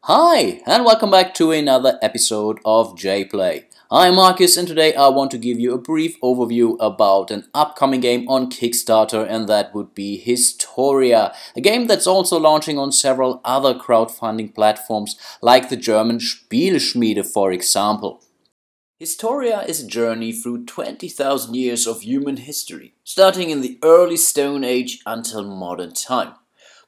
Hi, and welcome back to another episode of jPlay. I'm Marcus, and today I want to give you a brief overview about an upcoming game on Kickstarter, and that would be Historia, a game that's also launching on several other crowdfunding platforms like the German Spieleschmiede, for example. Historia is a journey through 20,000 years of human history, starting in the early Stone Age until modern time.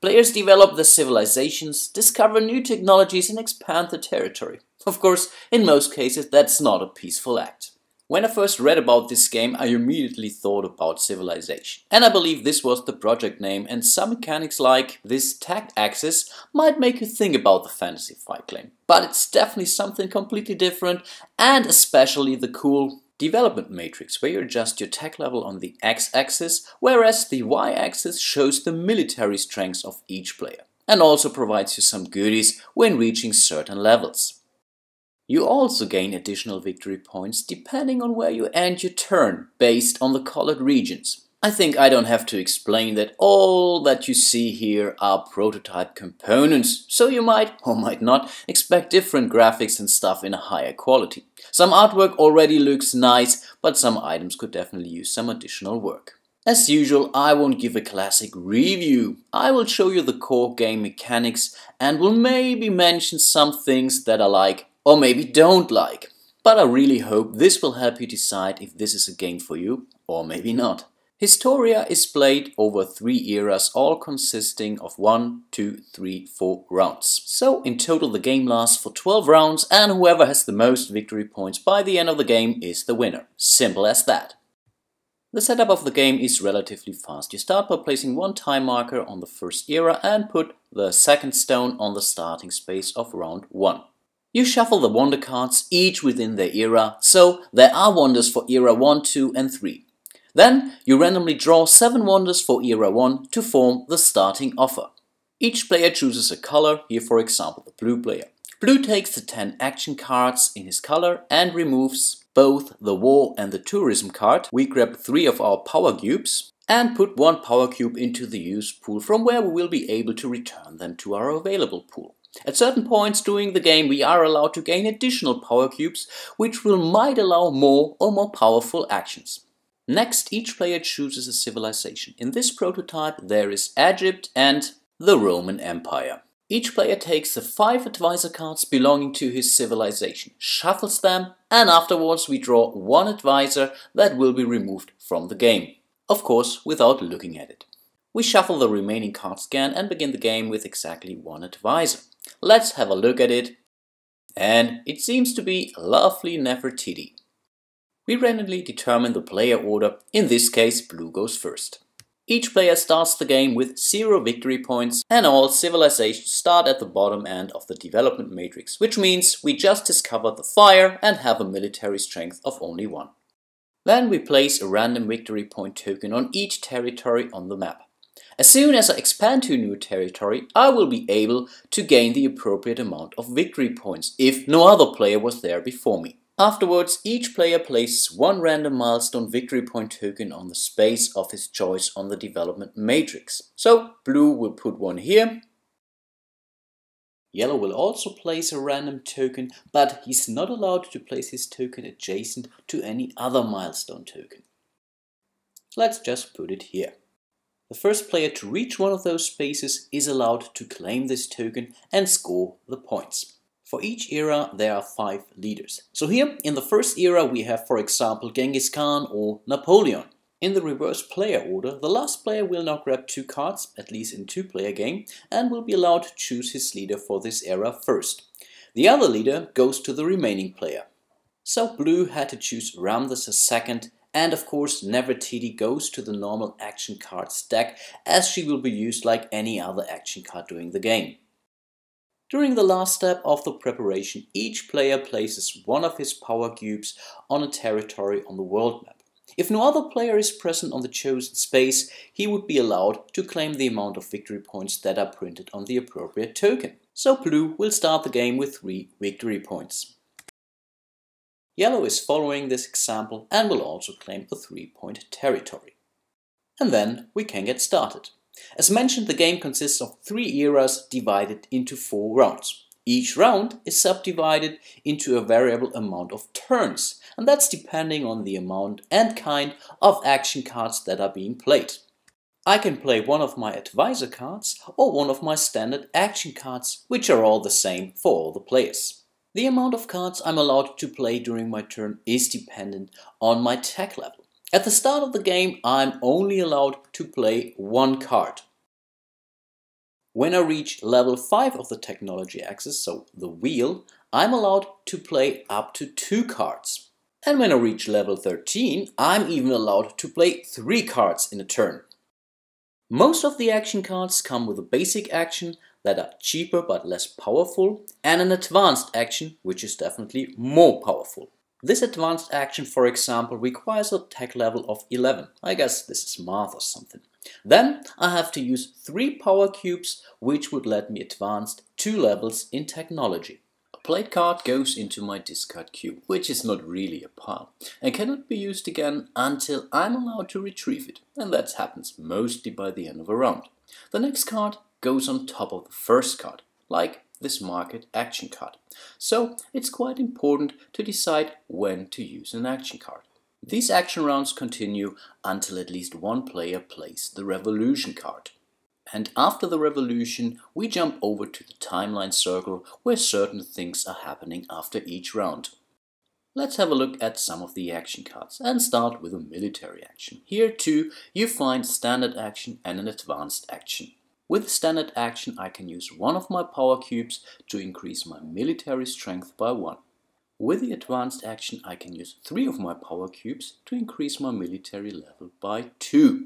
Players develop their civilizations, discover new technologies and expand their territory. Of course, in most cases that's not a peaceful act. When I first read about this game, I immediately thought about civilization. And I believe this was the project name, and some mechanics like this tagged axis might make you think about the Fantasy Flight claim. But it's definitely something completely different, and especially the cool development matrix, where you adjust your tech level on the x-axis, whereas the y-axis shows the military strengths of each player, and also provides you some goodies when reaching certain levels. You also gain additional victory points depending on where you end your turn, based on the colored regions. I think I don't have to explain that all that you see here are prototype components, so you might, or might not, expect different graphics and stuff in a higher quality. Some artwork already looks nice, but some items could definitely use some additional work. As usual, I won't give a classic review. I will show you the core game mechanics and will maybe mention some things that I like or maybe don't like. But I really hope this will help you decide if this is a game for you or maybe not. Historia is played over 3 eras, all consisting of 1, 2, 3, 4 rounds. So in total the game lasts for 12 rounds, and whoever has the most victory points by the end of the game is the winner. Simple as that. The setup of the game is relatively fast. You start by placing one time marker on the first era and put the second stone on the starting space of round 1. You shuffle the wonder cards, each within their era, so there are wonders for era 1, 2 and 3. Then you randomly draw 7 wonders for era 1 to form the starting offer. Each player chooses a color, here for example the blue player. Blue takes the 10 action cards in his color and removes both the war and the tourism card. We grab 3 of our power cubes and put 1 power cube into the used pool, from where we will be able to return them to our available pool. At certain points during the game we are allowed to gain additional power cubes, which might allow more or more powerful actions. Next, each player chooses a civilization. In this prototype there is Egypt and the Roman Empire. Each player takes the 5 advisor cards belonging to his civilization, shuffles them, and afterwards we draw 1 advisor that will be removed from the game. Of course, without looking at it. We shuffle the remaining cards again and begin the game with exactly 1 advisor. Let's have a look at it. And it seems to be lovely Nefertiti. We randomly determine the player order, in this case blue goes first. Each player starts the game with 0 victory points, and all civilizations start at the bottom end of the development matrix, which means we just discovered the fire and have a military strength of only 1. Then we place a random victory point token on each territory on the map. As soon as I expand to a new territory, I will be able to gain the appropriate amount of victory points if no other player was there before me. Afterwards, each player places 1 random milestone victory point token on the space of his choice on the development matrix. So, blue will put 1 here. Yellow will also place a random token, but he's not allowed to place his token adjacent to any other milestone token. Let's just put it here. The first player to reach one of those spaces is allowed to claim this token and score the points. For each era there are 5 leaders. So here in the first era we have, for example, Genghis Khan or Napoleon. In the reverse player order, the last player will now grab 2 cards, at least in 2-player game, and will be allowed to choose his leader for this era first. The other leader goes to the remaining player. So blue had to choose Ramses II, and of course Nefertiti goes to the normal action card stack, as she will be used like any other action card during the game. During the last step of the preparation, each player places 1 of his power cubes on a territory on the world map. If no other player is present on the chosen space, he would be allowed to claim the amount of victory points that are printed on the appropriate token. So blue will start the game with 3 victory points. Yellow is following this example and will also claim a 3-point territory. And then we can get started. As mentioned, the game consists of 3 eras divided into 4 rounds. Each round is subdivided into a variable amount of turns, and that's depending on the amount and kind of action cards that are being played. I can play one of my advisor cards or one of my standard action cards, which are all the same for all the players. The amount of cards I'm allowed to play during my turn is dependent on my tech level. At the start of the game, I'm only allowed to play one card. When I reach level 5 of the technology axis, so the wheel, I'm allowed to play up to 2 cards. And when I reach level 13, I'm even allowed to play 3 cards in a turn. Most of the action cards come with a basic action that are cheaper but less powerful, and an advanced action which is definitely more powerful. This advanced action, for example, requires a tech level of 11. I guess this is math or something. Then I have to use 3 power cubes, which would let me advance 2 levels in technology. A played card goes into my discard cube, which is not really a pile, and cannot be used again until I'm allowed to retrieve it, and that happens mostly by the end of a round. The next card goes on top of the first card, like this market action card. So it's quite important to decide when to use an action card. These action rounds continue until at least one player plays the revolution card. And after the revolution, we jump over to the timeline circle where certain things are happening after each round. Let's have a look at some of the action cards and start with a military action. Here too you find standard action and an advanced action. With standard action I can use one of my power cubes to increase my military strength by 1. With the advanced action I can use 3 of my power cubes to increase my military level by 2.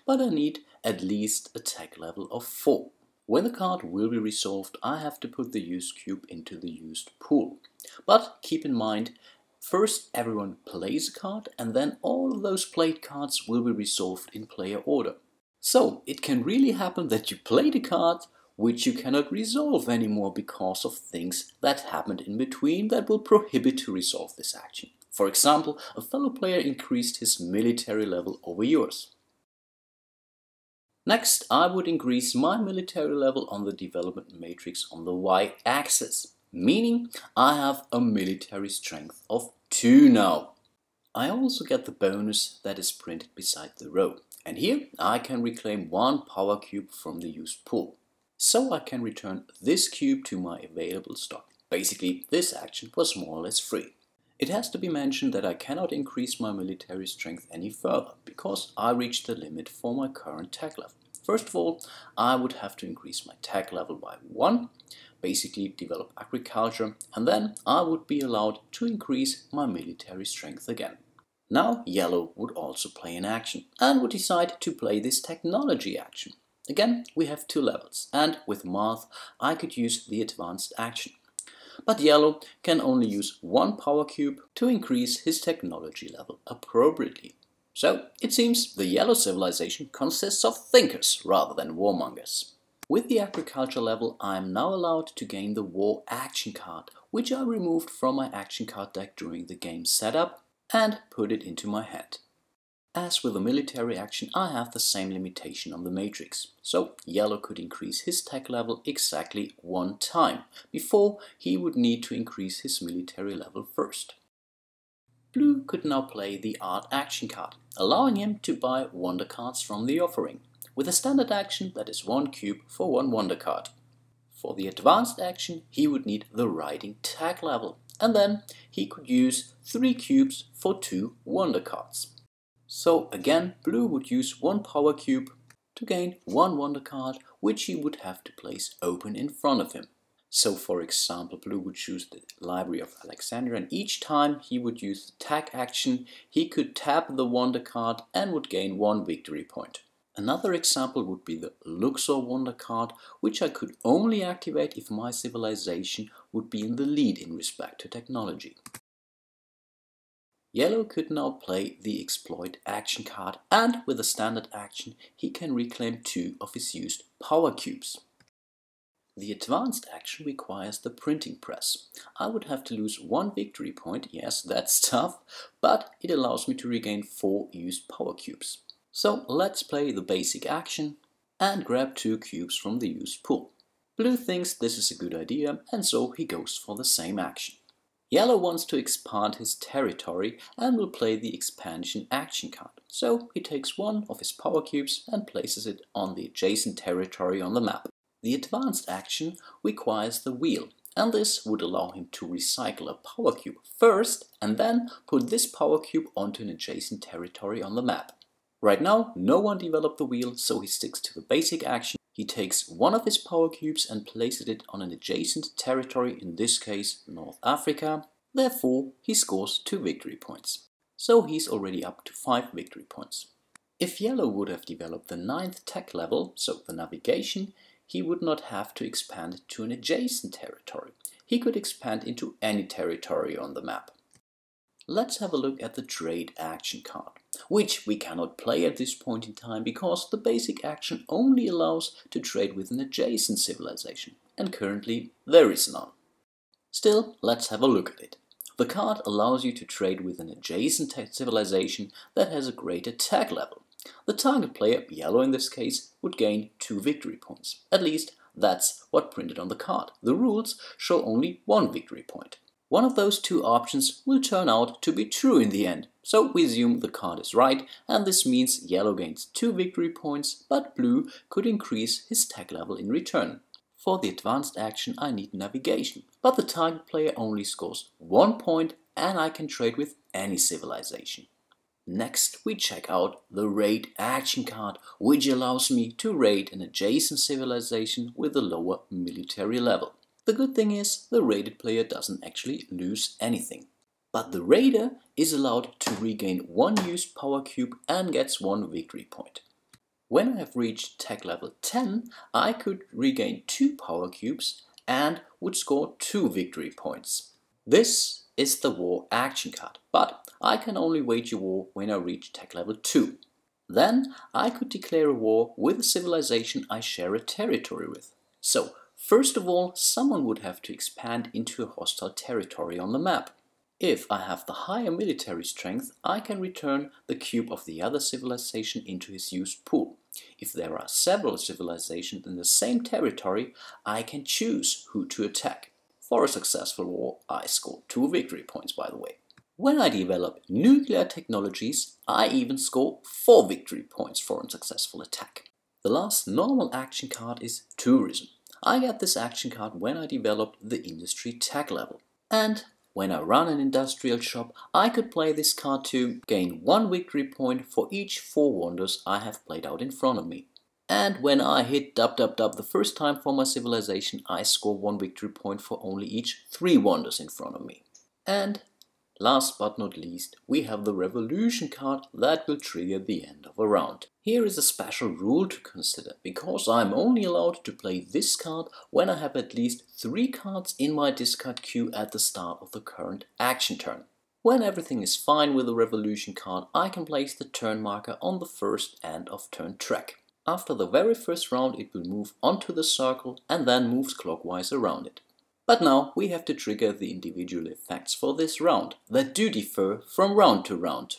But I need at least a tech level of 4. When the card will be resolved, I have to put the used cube into the used pool. But keep in mind, first everyone plays a card and then all of those played cards will be resolved in player order. So it can really happen that you played a card which you cannot resolve anymore because of things that happened in between that will prohibit to resolve this action. For example, a fellow player increased his military level over yours. Next, I would increase my military level on the development matrix on the y-axis, meaning I have a military strength of 2 now. I also get the bonus that is printed beside the row, and here I can reclaim 1 power cube from the used pool. So I can return this cube to my available stock. Basically, this action was more or less free. It has to be mentioned that I cannot increase my military strength any further, because I reached the limit for my current tech level. First of all, I would have to increase my tech level by 1, basically develop agriculture, and then I would be allowed to increase my military strength again. Now yellow would also play an action, and would decide to play this technology action. Again, we have 2 levels, and with math I could use the advanced action. But yellow can only use 1 power cube to increase his technology level appropriately. So it seems the yellow civilization consists of thinkers rather than warmongers. With the agriculture level I am now allowed to gain the war action card, which I removed from my action card deck during the game setup and put it into my hand. As with the military action, I have the same limitation on the matrix, so yellow could increase his tech level exactly 1 time, before he would need to increase his military level first. Blue could now play the art action card, allowing him to buy wonder cards from the offering, with a standard action that is 1 cube for 1 wonder card. For the advanced action, he would need the writing tech level, and then he could use 3 cubes for 2 wonder cards. So again, blue would use 1 power cube to gain 1 wonder card, which he would have to place open in front of him. So for example, blue would choose the Library of Alexandria, and each time he would use the tag action, he could tap the wonder card and would gain 1 victory point. Another example would be the Luxor wonder card, which I could only activate if my civilization would be in the lead in respect to technology. Yellow could now play the exploit action card, and with a standard action he can reclaim 2 of his used power cubes. The advanced action requires the printing press. I would have to lose 1 victory point, yes, that's tough, but it allows me to regain 4 used power cubes. So let's play the basic action and grab 2 cubes from the used pool. Blue thinks this is a good idea and so he goes for the same action. Yellow wants to expand his territory and will play the expansion action card. So he takes one of his power cubes and places it on the adjacent territory on the map. The advanced action requires the wheel, and this would allow him to recycle a power cube first and then put this power cube onto an adjacent territory on the map. Right now, no one developed the wheel, so he sticks to the basic action. He takes one of his power cubes and places it on an adjacent territory, in this case North Africa. Therefore, he scores 2 victory points. So he's already up to 5 victory points. If Yellow would have developed the 9th tech level, so the navigation, he would not have to expand to an adjacent territory. He could expand into any territory on the map. Let's have a look at the trade action card, which we cannot play at this point in time because the basic action only allows to trade with an adjacent civilization, and currently there is none. Still, let's have a look at it. The card allows you to trade with an adjacent civilization that has a greater tech level. The target player, Yellow in this case, would gain 2 victory points. At least that's what printed on the card. The rules show only 1 victory point. One of those 2 options will turn out to be true in the end, so we assume the card is right, and this means Yellow gains 2 victory points, but Blue could increase his tech level in return. For the advanced action I need navigation, but the target player only scores 1 point and I can trade with any civilization. Next we check out the raid action card, which allows me to raid an adjacent civilization with a lower military level. The good thing is, the raided player doesn't actually lose anything. But the raider is allowed to regain 1 used power cube and gets 1 victory point. When I have reached tech level 10, I could regain 2 power cubes and would score 2 victory points. This is the war action card, but I can only wage a war when I reach tech level 2. Then I could declare a war with a civilization I share a territory with. So, first of all, someone would have to expand into a hostile territory on the map. If I have the higher military strength, I can return the cube of the other civilization into his used pool. If there are several civilizations in the same territory, I can choose who to attack. For a successful war, I score 2 victory points, by the way. When I develop nuclear technologies, I even score 4 victory points for a successful attack. The last normal action card is tourism. I get this action card when I developed the industry tech level. And when I run an industrial shop, I could play this card to gain 1 victory point for each 4 wonders I have played out in front of me. And when I hit dub the first time for my civilization, I score 1 victory point for only each 3 wonders in front of me. And last but not least, we have the revolution card that will trigger the end of a round. Here is a special rule to consider, because I'm only allowed to play this card when I have at least 3 cards in my discard queue at the start of the current action turn. When everything is fine with the revolution card, I can place the turn marker on the first end of turn track. After the very first round, it will move onto the circle and then moves clockwise around it. But now we have to trigger the individual effects for this round that do differ from round to round.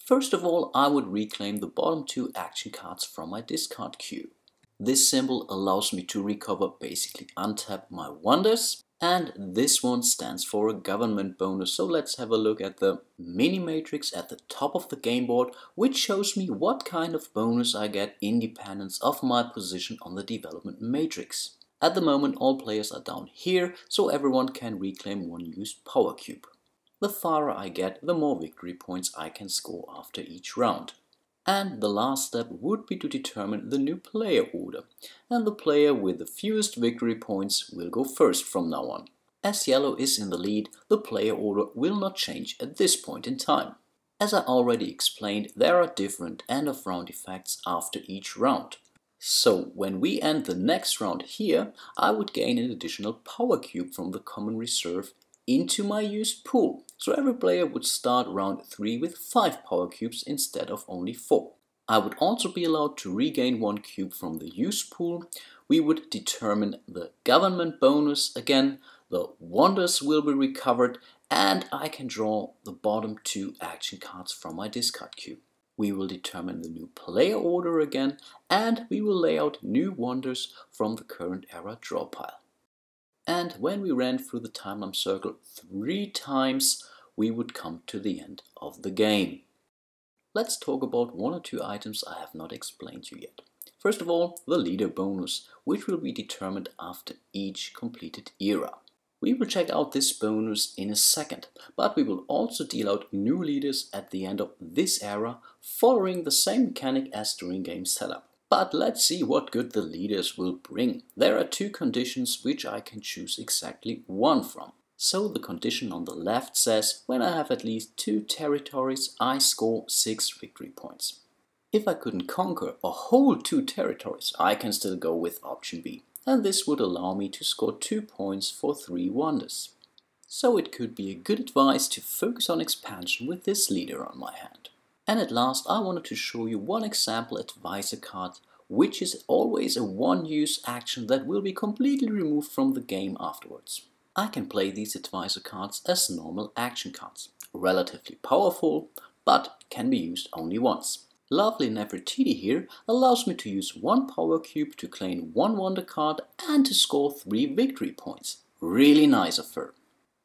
First of all, I would reclaim the bottom 2 action cards from my discard queue. This symbol allows me to recover, basically untap my wonders, and this one stands for a government bonus. So let's have a look at the mini matrix at the top of the game board, which shows me what kind of bonus I get independent of my position on the development matrix. At the moment, all players are down here, so everyone can reclaim 1 used power cube. The farther I get, the more victory points I can score after each round. And the last step would be to determine the new player order, and the player with the fewest victory points will go first from now on. As Yellow is in the lead, the player order will not change at this point in time. As I already explained, there are different end of round effects after each round. So when we end the next round here, I would gain an additional power cube from the common reserve into my used pool. So every player would start round 3 with 5 power cubes instead of only 4. I would also be allowed to regain 1 cube from the used pool. We would determine the government bonus again, the wonders will be recovered, and I can draw the bottom 2 action cards from my discard queue. we will determine the new player order again, and we will lay out new wonders from the current era draw pile. And when we ran through the timeline circle 3 times, we would come to the end of the game. Let's talk about 1 or 2 items I have not explained to you yet. First of all, the leader bonus, which will be determined after each completed era. We will check out this bonus in a second, but we will also deal out new leaders at the end of this era, following the same mechanic as during game setup. But let's see what good the leaders will bring. There are 2 conditions which I can choose exactly 1 from. So the condition on the left says, when I have at least 2 territories, I score 6 victory points. If I couldn't conquer a whole 2 territories, I can still go with option B. And this would allow me to score 2 points for 3 wonders. So it could be a good advice to focus on expansion with this leader on my hand. And at last I wanted to show you 1 example advisor card, which is always a one-use action that will be completely removed from the game afterwards. I can play these advisor cards as normal action cards, relatively powerful, but can be used only once. Lovely Nefertiti here allows me to use 1 power cube to claim 1 wonder card and to score 3 victory points. Really nice of her.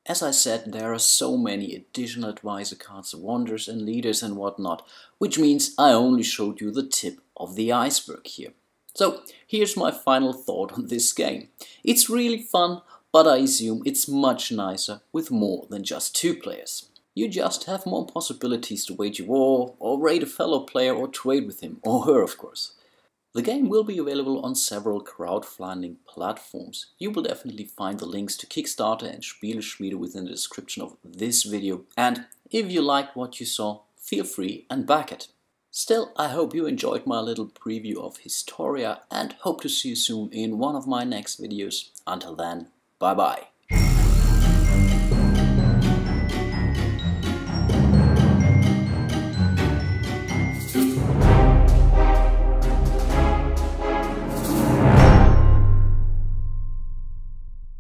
As I said, there are so many additional advisor cards, wonders and leaders and whatnot, which means I only showed you the tip of the iceberg here. So here's my final thought on this game. It's really fun, but I assume it's much nicer with more than just 2 players. You just have more possibilities to wage war, or raid a fellow player, or trade with him, or her of course. The game will be available on several crowdfunding platforms. You will definitely find the links to Kickstarter and Spieleschmiede within the description of this video. And if you liked what you saw, feel free and back it. Still, I hope you enjoyed my little preview of Historia and hope to see you soon in one of my next videos. Until then, bye bye.